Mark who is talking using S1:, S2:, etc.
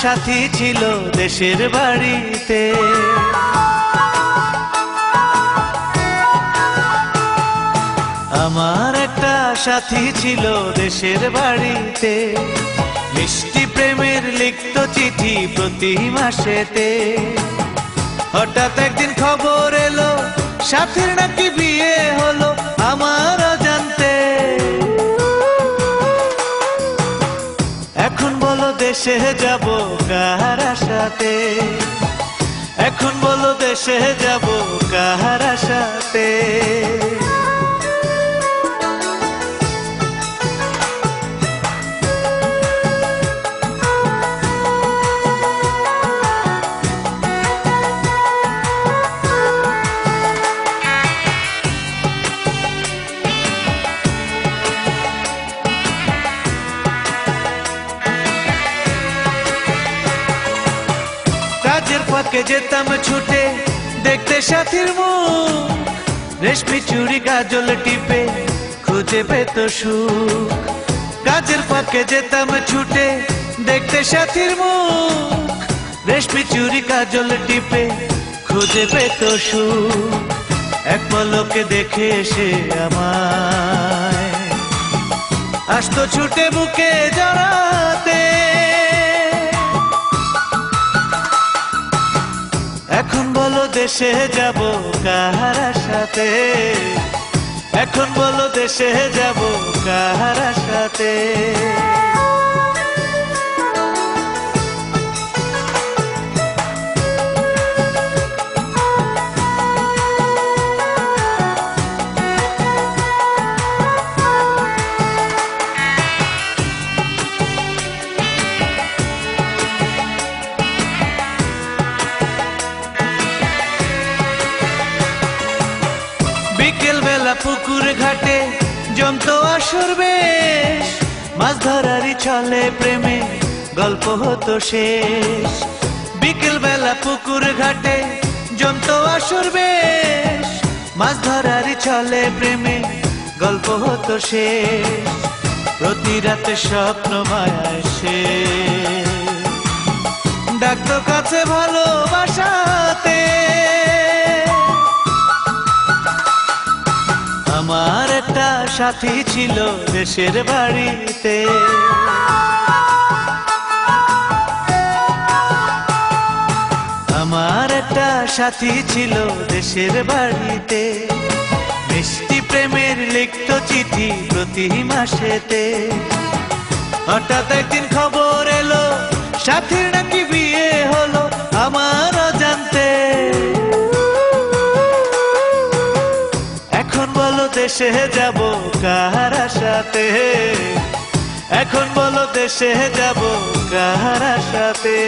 S1: সাথী ছিল দেশের বাড়িতে। আমার একটা সাথী ছিল দেশের বাড়িতে, মিষ্টি প্রেমের লিখত চিঠি প্রতি মাসেতে। হঠাৎ একদিন খবর এলো সাথীর নাকি বিয়ে হলো আমার অজান্তে। এখন বলো দেশে যাব কার আশাতে, এখন বলো দেশে যাব কার আশাতে। কাজের ফাঁকে যেতাম ছুটে দেখতে সাথীর মুখ, রেশমি চুড়ি কাজল টিপে খুঁজে পেত সুখ। কাজের ফাঁকে যেতাম ছুটে দেখতে সাথীর মুখ, রেশমি চুড়ি কাজল টিপে খুঁজে পেত সুখ। এক পলকে দেখে এসে আমায় আসতো ছুটে বুকে জড়াতে। এখন বলো দেশে যাব কার আশাতে, এখন বলো দেশে যাব কার আশাতে। বিকেল বেলা পুকুর ঘাটে জমতো আসর বেশ, মাছ ধরারই ছলে প্রেমে গল্প হতো শেষ। বিকেল বেলা পুকুর ঘাটে জমতো আসর বেশ, মাছ ধরারই ছলে প্রেমে গল্প হতো শেষ। প্রতি রাতে স্বপ্ন মায়ায় সে ডাকতো কাছে ভালোবাসাতে। আমার একটা সাথী ছিল দেশের বাড়িতে, আমার একটা সাথী ছিল দেশের বাড়িতে, মিষ্টি প্রেমের লিখত চিঠি প্রতি মাসেতে। হঠাৎ একদিন খবর এলো সাথীর নাকি বিয়ে হলো আমার অজান্তে। এখন বলো দেশে যাব কার আশাতে, এখন বলো দেশে যাব কার আশাতে।